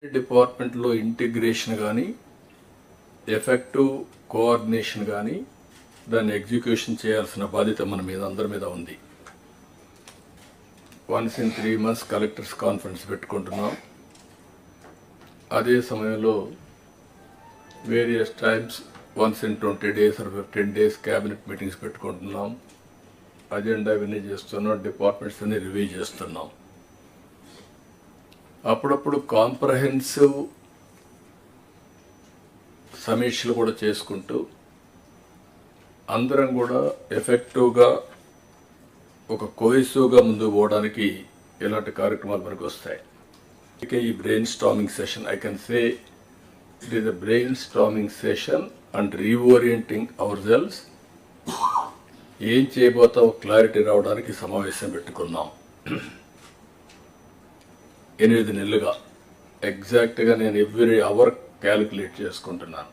డిపార్ట్మెంట్లో ఇంటిగ్రేషన్ కానీ effective coordination కానీ దాన్ని ఎగ్జిక్యూషన్ చేయాల్సిన బాధ్యత మన మీద అందరి మీద ఉంది. Once in 3 months collectors conference పెట్టుకుంటున్నాం. అదే సమయంలో various times once in 20 days or 15 days cabinet meetings పెట్టుకుంటున్నాం. అజెండా ఇవన్నీ చేస్తున్నాం, డిపార్ట్మెంట్స్ అన్ని రివ్యూ చేస్తున్నాం. అప్పుడప్పుడు కాంప్రహెన్సివ్ సమీక్షలు కూడా చేసుకుంటూ అందరం కూడా ఎఫెక్టివ్గా ఒక కోహెసివ్గా ముందుకు పోవడానికి ఇలాంటి కార్యక్రమాలు మనకు వస్తాయి. ఇక ఈ brain storming session, I can say it is a brain storming session and reorienting hour cells. ఏం చేయబోతామో క్లారిటీ రావడానికి సమావేశం పెట్టుకున్నాం. 8 నెలలుగా ఎగ్జాక్ట్గా నేను ఎవ్రీ అవర్ క్యాలిక్యులేట్ చేసుకుంటున్నాను.